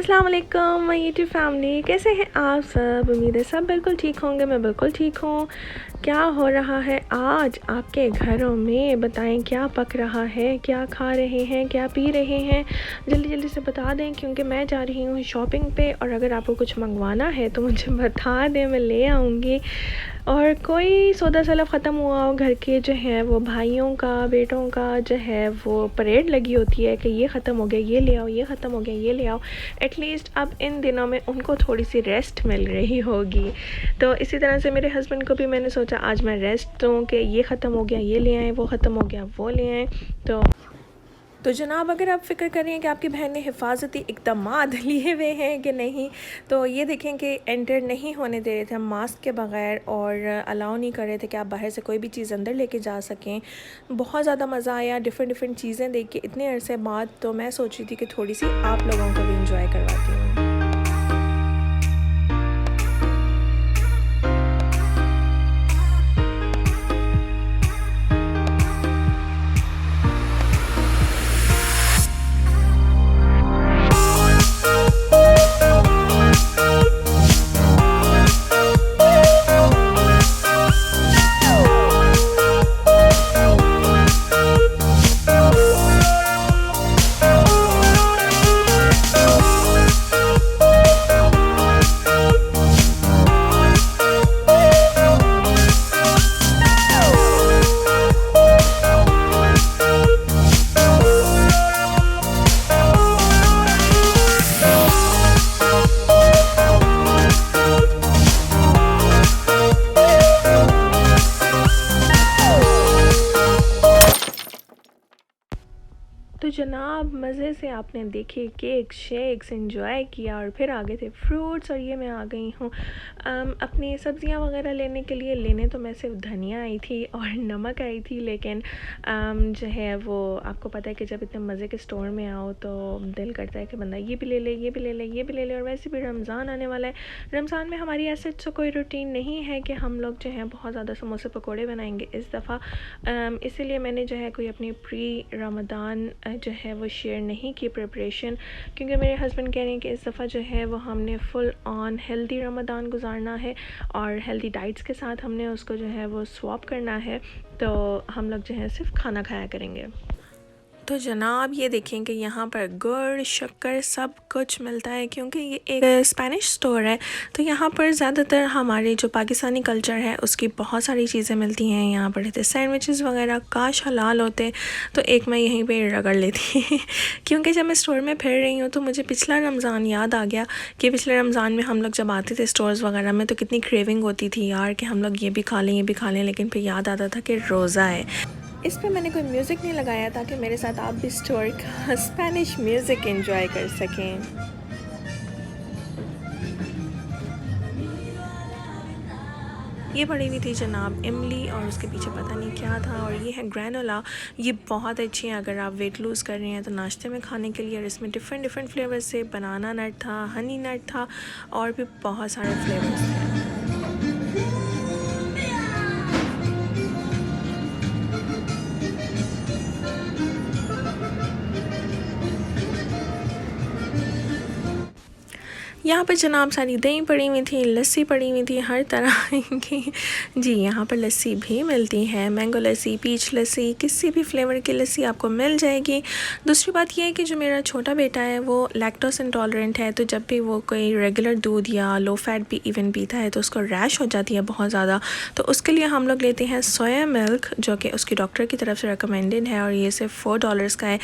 अस्सलाम वालेकुम my YouTube family, कैसे हैं आप सब। उम्मीद है सब बिल्कुल ठीक होंगे। मैं बिल्कुल ठीक हूँ। क्या हो रहा है आज आपके घरों में, बताएं क्या पक रहा है, क्या खा रहे हैं, क्या पी रहे हैं, जल्दी जल्दी से बता दें क्योंकि मैं जा रही हूँ शॉपिंग पे। और अगर आपको कुछ मंगवाना है तो मुझे बता दें, मैं ले आऊँगी। और कोई सौदा सलफ ख़त्म हुआ हो, घर के जो है वो भाइयों का, बेटों का जो है वो परेड लगी होती है कि ये ख़त्म हो गया ये ले आओ, ये ख़त्म हो गया ये ले आओ। एटलीस्ट अब इन दिनों में उनको थोड़ी सी रेस्ट मिल रही होगी। तो इसी तरह से मेरे हस्बैंड को भी मैंने सोचा आज मैं रेस्ट दूँ कि ये ख़त्म हो गया ये ले आएँ, वो ख़त्म हो गया वो ले आएँ। तो जनाब, अगर आप फ़िक्र कर रही हैं कि आपकी बहन ने हिफाजती इक़दामात लिए हुए हैं कि नहीं, तो ये देखें कि एंटर नहीं होने दे रहे थे हम मास्क के बग़ैर, और अलाउ नहीं कर रहे थे कि आप बाहर से कोई भी चीज़ अंदर लेके जा सकें। बहुत ज़्यादा मज़ा आया डिफ़रेंट चीज़ें देख के इतने अरसे बाद। तो मैं सोच रही थी कि थोड़ी सी आप लोगों को भी इंजॉय करवाती हूँ। तो जनाब, मज़े से आपने देखे केक शेक्स एंजॉय किया और फिर आ गए थे फ्रूट्स। और ये मैं आ गई हूँ अपनी सब्ज़ियाँ वगैरह लेने के लिए। लेने तो मैं सिर्फ धनिया आई थी और नमक आई थी, लेकिन जो है वो आपको पता है कि जब इतने मज़े के स्टोर में आओ तो दिल करता है कि बंदा ये भी ले ले ये भी ले ले ये भी ले ले। और वैसे भी रमज़ान आने वाला है। रमज़ान में हमारी ऐसे तो कोई रूटीन नहीं है कि हम लोग जो है बहुत ज़्यादा समोसे पकौड़े बनाएंगे इस दफ़ा। इसीलिए मैंने जो है कोई अपनी प्री रमज़ान जो है वो शेयर नहीं की प्रिपरेशन, क्योंकि मेरे हस्बैंड कह रहे हैं कि इस दफ़ा जो है वो हमने फुल ऑन हेल्दी रमज़ान गुजारना है और हेल्दी डाइट्स के साथ हमने उसको जो है वो स्वैप करना है। तो हम लोग जो है सिर्फ खाना खाया करेंगे। तो जनाब, ये देखें कि यहाँ पर गुड़ शक्कर सब कुछ मिलता है, क्योंकि ये एक स्पेनिश स्टोर है। तो यहाँ पर ज़्यादातर हमारे जो पाकिस्तानी कल्चर है उसकी बहुत सारी चीज़ें मिलती हैं। यहाँ पर रहते सैंडविचेस वगैरह काश हलाल होते, तो एक मैं यहीं पे रगड़ लेती क्योंकि जब मैं स्टोर में फिर रही हूँ तो मुझे पिछला रमज़ान याद आ गया कि पिछले रमज़ान में हम लोग जब आते थे स्टोर्स वगैरह में तो कितनी क्रेविंग होती थी यार कि हम लोग ये भी खा लें ये भी खा लें, लेकिन फिर याद आता था कि रोज़ा है। इस पे मैंने कोई म्यूज़िक नहीं लगाया ताकि मेरे साथ आप भी स्टोर का स्पेनिश म्यूज़िक एंजॉय कर सकें। ये पड़ी हुई थी जनाब इमली, और उसके पीछे पता नहीं क्या था। और ये है ग्रैनोला। ये बहुत अच्छी है अगर आप वेट लूज़ कर रहे हैं तो नाश्ते में खाने के लिए। और इसमें डिफरेंट फ्लेवर्स से बनाना नट था, हनी नट था, और भी बहुत सारे फ्लेवर्स थे। यहाँ पर जनाब सारी दही पड़ी हुई थी, लस्सी पड़ी हुई थी हर तरह की। जी, यहाँ पर लस्सी भी मिलती है, मैंगो लस्सी, पीच लस्सी, किसी भी फ्लेवर की लस्सी आपको मिल जाएगी। दूसरी बात यह है कि जो मेरा छोटा बेटा है वो लैक्टोस इंटॉलरेंट है, तो जब भी वो कोई रेगुलर दूध या लो फैट भी इवन पीता है तो उसको रैश हो जाती है बहुत ज़्यादा। तो उसके लिए हम लोग लेते हैं सोया मिल्क, जो कि उसकी डॉक्टर की तरफ से रिकमेंडेड है, और ये सिर्फ $4 का है।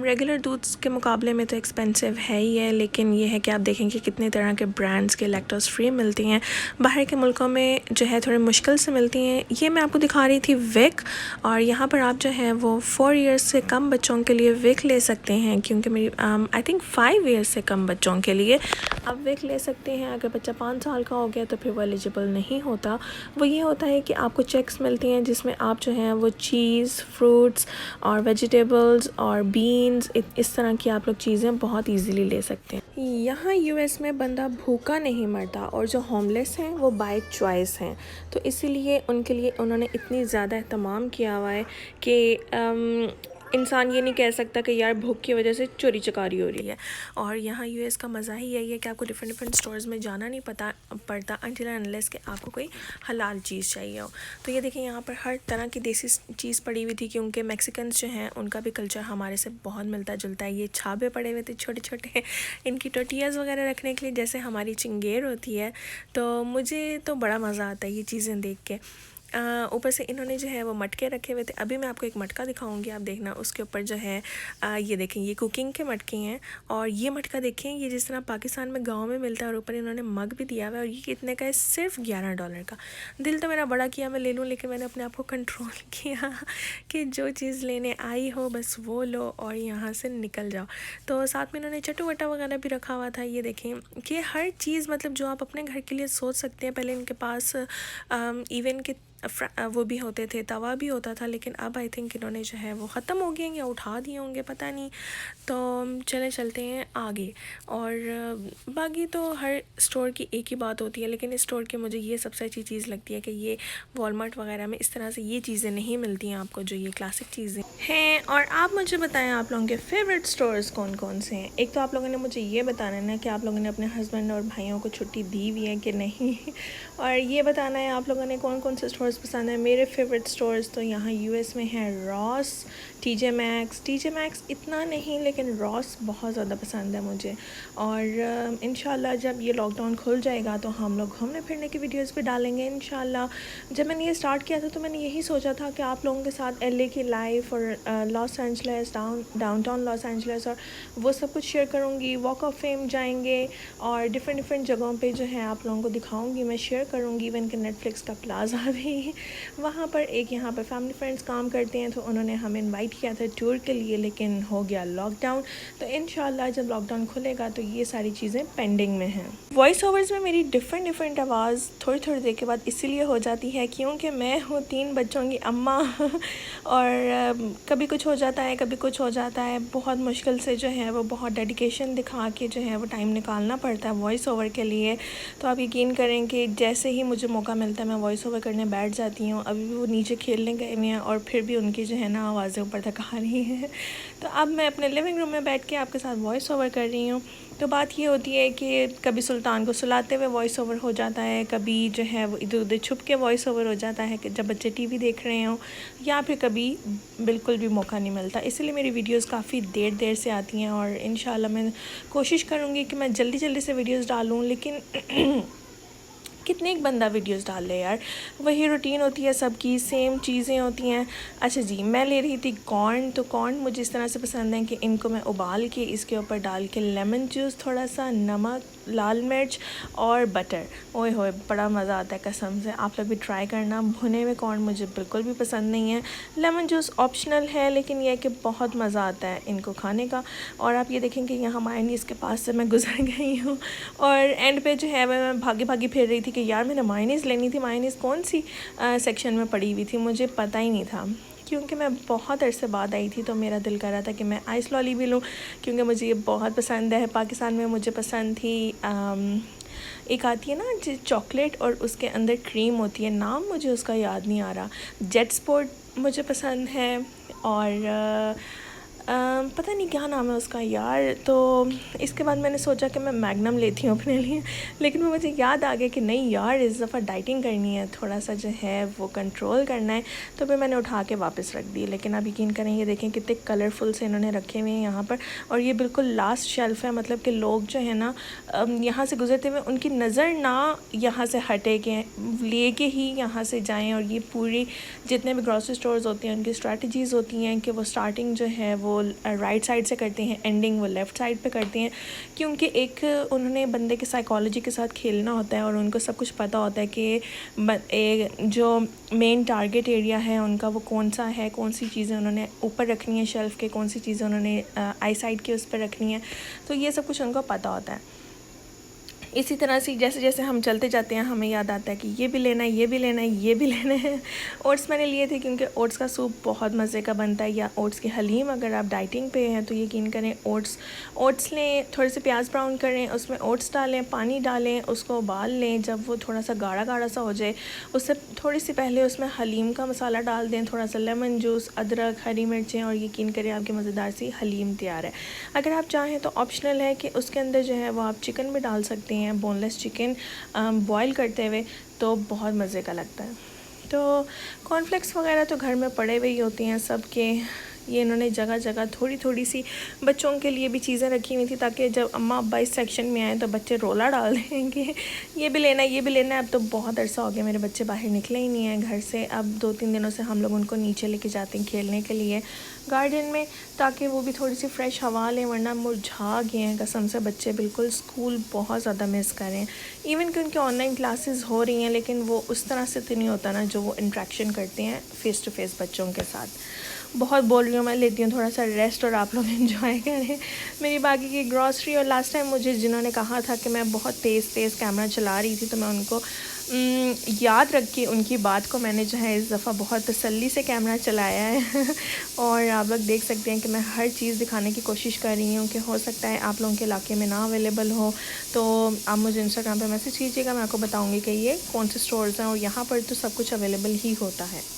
रेगुलर दूध के मुकाबले में तो एक्सपेंसिव है ही है, लेकिन ये है कि आप देखेंगे कितने तरह के ब्रांड्स के लैक्टोस फ्री मिलती हैं। बाहर के मुल्कों में जो है थोड़ी मुश्किल से मिलती हैं। ये मैं आपको दिखा रही थी विक, और यहाँ पर आप जो है वो 4 इयर्स से कम बच्चों के लिए विक ले सकते हैं, क्योंकि मेरी आई थिंक 5 इयर्स से कम बच्चों के लिए आप विक ले सकते हैं। अगर बच्चा 5 साल का हो गया तो फिर वो एलिजिबल नहीं होता। वो ये होता है कि आपको चेक्स मिलती हैं जिसमें आप जो हैं वो चीज़, फ्रूट्स और वेजिटेबल्स और बीन्स, इस तरह की आप लोग चीज़ें बहुत ईजीली ले सकते हैं। यहाँ यूएस में बंदा भूखा नहीं मरता, और जो होमलेस हैं वो बाय चॉइस हैं। तो इसीलिए उनके लिए उन्होंने इतनी ज़्यादा एहतमाम किया हुआ है कि इंसान ये नहीं कह सकता कि यार भूख की वजह से चोरी चकारी हो रही है। और यहाँ यूएस का मज़ा ही यही है कि आपको डिफरेंट डिफरेंट स्टोर्स में जाना नहीं पड़ता अनटिल अनलेस कि आपको कोई हलाल चीज़ चाहिए हो। तो ये देखिए यहाँ पर हर तरह की देसी चीज़ पड़ी हुई थी, क्योंकि मैक्सिकन्स जो हैं उनका भी कल्चर हमारे से बहुत मिलता जुलता है। ये छाबे पड़े हुए थे छोटे छोटे इनकी टोटियाज़ वगैरह रखने के लिए, जैसे हमारी चिंगेर होती है। तो मुझे तो बड़ा मज़ा आता है ये चीज़ें देख के। ऊपर से इन्होंने जो है वो मटके रखे हुए थे। अभी मैं आपको एक मटका दिखाऊंगी, आप देखना। उसके ऊपर जो है ये देखें, ये कुकिंग के मटके हैं। और ये मटका देखें, ये जिस तरह पाकिस्तान में गांव में मिलता है, और ऊपर इन्होंने मग भी दिया हुआ है। और ये कितने का है? सिर्फ $11 का। दिल तो मेरा बड़ा किया मैं ले लूँ, लेकिन मैंने अपने आप को कंट्रोल किया कि जो चीज़ लेने आई हो बस वो लो और यहाँ से निकल जाओ। तो साथ में इन्होंने चटू वटा वगैरह भी रखा हुआ था। ये देखें कि हर चीज़ मतलब जो आप अपने घर के लिए सोच सकते हैं। पहले इनके पास इवन के वो भी होते थे, तवा भी होता था, लेकिन अब आई थिंक इन्होंने जो है वो ख़त्म हो गए या उठा दिए होंगे, पता नहीं। तो चलते हैं आगे। और बाकी तो हर स्टोर की एक ही बात होती है, लेकिन इस स्टोर की मुझे ये सबसे अच्छी चीज़ लगती है कि ये वॉलमार्ट वगैरह में इस तरह से ये चीज़ें नहीं मिलती हैं आपको, जो ये क्लासिक चीज़ें हैं। और आप मुझे बताएं आप लोगों के फेवरेट स्टोर्स कौन कौन से हैं। एक तो आप लोगों ने मुझे ये बताना है ना कि आप लोगों ने अपने हस्बैंड और भाइयों को छुट्टी दी हुई है कि नहीं और ये बताना है आप लोगों ने कौन कौन से स्टोर्स पसंद है। मेरे फेवरेट स्टोर्स तो यहाँ यूएस में हैं रॉस, टीजे मैक्स इतना नहीं, लेकिन रॉस बहुत ज़्यादा पसंद है मुझे। और इंशाल्लाह जब ये लॉकडाउन खुल जाएगा तो हम लोग घूमने फिरने की वीडियोस भी डालेंगे इंशाल्लाह। जब मैंने ये स्टार्ट किया था तो मैंने यही सोचा था कि आप लोगों के साथ एलए की लाइफ और Los Angeles downtown Los Angeles और वो सब कुछ शेयर करूँगी। वॉक ऑफ फेम जाएंगे और डिफरेंट जगहों पे जो है आप लोगों को दिखाऊंगी, मैं शेयर करूँगी। इवन के नेटफ्लिक्स का प्लाजा भी वहाँ पर एक यहाँ पर फैमिली फ्रेंड्स काम करते हैं, तो उन्होंने हमें इनवाइट किया था टूर के लिए, लेकिन हो गया लॉकडाउन। तो इंशाल्लाह जब लॉकडाउन खुलेगा तो ये सारी चीज़ें पेंडिंग में हैं। वॉइस ओवर्स में मेरी डिफरेंट आवाज़ थोड़ी देर के बाद इसीलिए हो जाती है क्योंकि मैं हूँ 3 बच्चों की अम्मा और कभी कुछ हो जाता है, कभी कुछ हो जाता है। बहुत मुश्किल से जो है वो बहुत डेडिकेशन दिखा के जो है वो टाइम निकालना पड़ता है वॉइस ओवर के लिए। तो आप यकीन करें कि जैसे ही मुझे मौका मिलता है मैं वॉइस ओवर करने बैठ जाती हूँ। अभी भी वो नीचे खेलने गए हुए हैं और फिर भी उनकी जो है ना आवाज़ें ऊपर तक आ रही हैं। तो अब मैं अपने लिविंग रूम में बैठ के आपके साथ वॉइस ओवर कर रही हूँ। तो बात ये होती है कि कभी सुल्तान को सुलाते हुए वॉइस ओवर हो जाता है, कभी जो है वो इधर उधर छुप के वॉइस ओवर हो जाता है कि जब बच्चे टीवी देख रहे हों, या फिर कभी बिल्कुल भी मौका नहीं मिलता। इसलिए मेरी वीडियोस काफ़ी देर से आती हैं और इंशाल्लाह मैं कोशिश करूँगी कि मैं जल्दी से वीडियोस डालूँ। लेकिन कितने एक बंदा वीडियोस डाल ले यार, वही रूटीन होती है सबकी, सेम चीज़ें होती हैं। अच्छा जी, मैं ले रही थी कॉर्न। तो कॉर्न मुझे इस तरह से पसंद है कि इनको मैं उबाल के इसके ऊपर डाल के लेमन जूस, थोड़ा सा नमक, लाल मिर्च और बटर, ओए होए बड़ा मज़ा आता है कसम से। आप लोग भी ट्राई करना। भुने हुए कॉर्न मुझे बिल्कुल भी पसंद नहीं है। लेमन जूस ऑप्शनल है, लेकिन यह है कि बहुत मज़ा आता है इनको खाने का। और आप ये देखेंगे यहाँ मायोनीज़ के पास से मैं गुजर गई हूँ और एंड पे जो है मैं भागी फिर रही थी कि यार मैंने मायोनीज़ लेनी थी। मायोनीज़ कौन सी सेक्शन में पड़ी हुई थी मुझे पता ही नहीं था, क्योंकि मैं बहुत अरसे बाद आई थी। तो मेरा दिल कर रहा था कि मैं आइस लॉली भी लूँ, क्योंकि मुझे ये बहुत पसंद है। पाकिस्तान में मुझे पसंद थी एक आती है ना चॉकलेट और उसके अंदर क्रीम होती है, नाम मुझे उसका याद नहीं आ रहा। जेट स्पोर्ट मुझे पसंद है और पता नहीं क्या नाम है उसका यार। तो इसके बाद मैंने सोचा कि मैं मैग्नम लेती हूँ अपने लिए, लेकिन मुझे याद आ गया कि नहीं यार इस दफ़ा डाइटिंग करनी है, थोड़ा सा जो है वो कंट्रोल करना है। तो फिर मैंने उठा के वापस रख दी। लेकिन आप यकीन करें, ये देखें कितने कलरफुल से इन्होंने रखे हुए हैं यहाँ पर। और ये बिल्कुल लास्ट शेल्फ़ है, मतलब कि लोग जो है ना यहाँ से गुजरते हुए उनकी नज़र ना यहाँ से हटे के ले के ही यहाँ से जाएँ। और ये पूरी जितने भी ग्रॉसरी स्टोर्स होती हैं उनकी स्ट्रैटेजीज़ होती हैं कि वो स्टार्टिंग जो है वो राइट साइड से करते हैं, एंडिंग वो लेफ़्ट साइड पे करते हैं, क्योंकि एक उन्होंने बंदे के साइकोलॉजी के साथ खेलना होता है और उनको सब कुछ पता होता है कि जो मेन टारगेट एरिया है उनका वो कौन सा है, कौन सी चीज़ें उन्होंने ऊपर रखनी है शेल्फ़ के, कौन सी चीज़ें उन्होंने आई साइड के उस पर रखनी है। तो ये सब कुछ उनको पता होता है। इसी तरह से जैसे जैसे हम चलते जाते हैं हमें याद आता है कि ये भी लेना है, ये भी लेना है, ये भी लेना है। ओट्स मैंने लिए थे क्योंकि ओट्स का सूप बहुत मज़े का बनता है, या ओट्स की हलीम। अगर आप डाइटिंग पे हैं तो यकीन करें ओट्स लें, थोड़े से प्याज ब्राउन करें, उसमें ओट्स डालें, पानी डालें, उसको उबाल लें। जब वो थोड़ा सा गाढ़ा गाढ़ा सा हो जाए उससे थोड़ी सी पहले उसमें हलीम का मसाला डाल दें, थोड़ा सा लेमन जूस, अदरक, हरी मिर्चें, और यकीन करें आपकी मज़ेदार सी हलीम तैयार है। अगर आप चाहें तो ऑप्शनल है कि उसके अंदर जो है वो आप चिकन भी डाल सकते हैं, बोनलेस चिकन बॉईल करते हुए, तो बहुत मज़े का लगता है। तो कॉर्नफ्लेक्स वगैरह तो घर में पड़े हुए ही होती हैं सबके। ये इन्होंने जगह जगह थोड़ी थोड़ी सी बच्चों के लिए भी चीज़ें रखी हुई थी, ताकि जब अम्मा अब्बा इस सेक्शन में आए तो बच्चे रोला डाल देंगे ये भी लेना है, ये भी लेना है। अब तो बहुत अरसा हो गया मेरे बच्चे बाहर निकले ही नहीं हैं घर से। अब 2-3 दिनों से हम लोग उनको नीचे लेके जाते हैं खेलने के लिए गार्डन में, ताकि वो भी थोड़ी सी फ्रेश हवा लें, वरना मुरझा गए हैं कसम से बच्चे। बिल्कुल स्कूल बहुत ज़्यादा मिस कर रहे हैं। इवन कि उनकी ऑनलाइन क्लासेस हो रही हैं, लेकिन वो उस तरह से तो नहीं होता ना जो वो इंट्रैक्शन करते हैं फ़ेस टू फेस बच्चों के साथ। बहुत बोल रही हूँ मैं, लेती हूँ थोड़ा सा रेस्ट और आप लोग एंजॉय करें मेरी बाकी की ग्रॉसरी। और लास्ट टाइम मुझे जिन्होंने कहा था कि मैं बहुत तेज़ कैमरा चला रही थी, तो मैं उनको याद रख के उनकी बात को मैंने जो है इस दफ़ा बहुत तसल्ली से कैमरा चलाया है और आप लोग देख सकते हैं कि मैं हर चीज़ दिखाने की कोशिश कर रही हूँ कि हो सकता है आप लोगों के इलाके में ना अवेलेबल हो, तो आप मुझे इंस्टाग्राम पे मैसेज कीजिएगा, मैं आपको बताऊँगी कि ये कौन से स्टोर्स हैं। और यहाँ पर तो सब कुछ अवेलेबल ही होता है।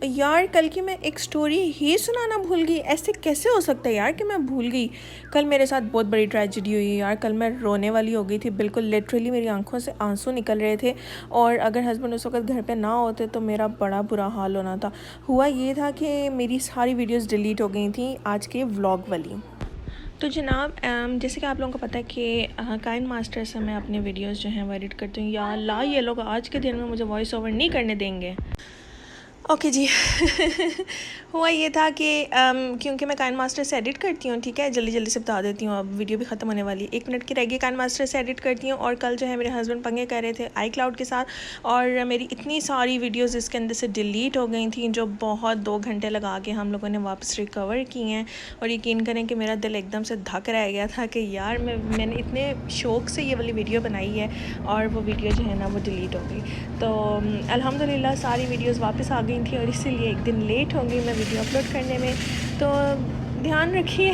यार कल की मैं एक स्टोरी ही सुनाना भूल गई, ऐसे कैसे हो सकता है यार कि मैं भूल गई। कल मेरे साथ बहुत बड़ी ट्रेजेडी हुई यार। कल मैं रोने वाली हो गई थी, बिल्कुल लिटरली मेरी आंखों से आंसू निकल रहे थे। और अगर हस्बैंड उस वक्त घर पे ना होते तो मेरा बड़ा बुरा हाल होना था। हुआ ये था कि मेरी सारी वीडियोज़ डिलीट हो गई थी आज के व्लॉग वाली। तो जनाब जैसे कि आप लोगों को पता है कि काइन मास्टर से मैं अपने वीडियोस जो हैं वो एडिट करती हूँ। या अल्लाह, ये लोग आज के दिन में मुझे वॉइस ओवर नहीं करने देंगे। ओके जी हुआ ये था कि क्योंकि मैं काइन मास्टर से एडिट करती हूँ, ठीक है, जल्दी जल्दी से बता देती हूँ, अब वीडियो भी ख़त्म होने वाली है, 1 मिनट की रहेगी। काइन मास्टर से एडिट करती हूँ और कल जो है मेरे हस्बैंड पंगे कर रहे थे आई क्लाउड के साथ, और मेरी इतनी सारी वीडियोज़ इसके अंदर से डिलीट हो गई थी, जो बहुत 2 घंटे लगा के हम लोगों ने वापस रिकवर की हैं। और यकीन करें कि मेरा दिल एकदम से धक रह गया था कि यार मैंने इतने शौक़ से ये वाली वीडियो बनाई है और वो वीडियो जो है ना वो डिलीट हो गई। तो अल्हम्दुलिल्लाह सारी वीडियोज़ वापस आ गई थी, और इसीलिए एक दिन लेट हो गई मैं वीडियो अपलोड करने में। तो ध्यान रखिए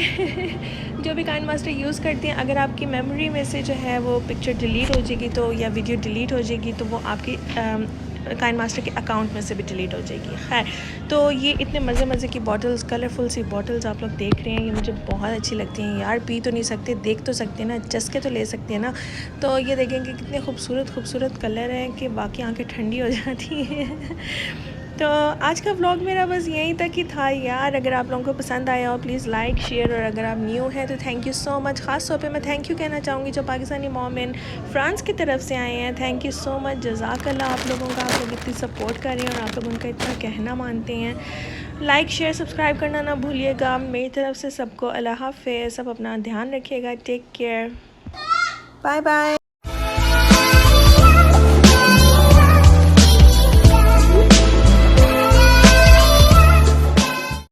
जो भी काइन मास्टर यूज़ करते हैं, अगर आपकी मेमोरी में से जो है वो पिक्चर डिलीट हो जाएगी तो, या वीडियो डिलीट हो जाएगी, तो वो आपकी काइन मास्टर के अकाउंट में से भी डिलीट हो जाएगी। खैर, तो ये इतने मज़े की बॉटल्स, कलरफुल सी बॉटल्स आप लोग देख रहे हैं, ये मुझे बहुत अच्छी लगती हैं यार। पी तो नहीं सकते, देख तो सकते हैं ना, चस्के तो ले सकते हैं ना। तो ये देखेंगे कितने खूबसूरत कलर हैं कि बाकी आंखें ठंडी हो जाती हैं तो आज का व्लॉग मेरा बस यहीं तक ही था यार। अगर आप लोगों को पसंद आया हो प्लीज़ लाइक शेयर, और अगर आप न्यू हैं तो थैंक यू सो मच। ख़ास तौर पे मैं थैंक यू कहना चाहूँगी जो पाकिस्तानी मोमिन फ्रांस की तरफ से आए हैं, थैंक यू सो मच, जज़ाकल्लाह आप लोगों का। आप लोग इतनी सपोर्ट कर रहे हैं और आप लोग उनका इतना कहना मानते हैं। लाइक शेयर सब्सक्राइब करना ना भूलिएगा। मेरी तरफ से सबको अल्लाह हाफ़िज़, सब अपना ध्यान रखिएगा, टेक केयर, बाय बाय।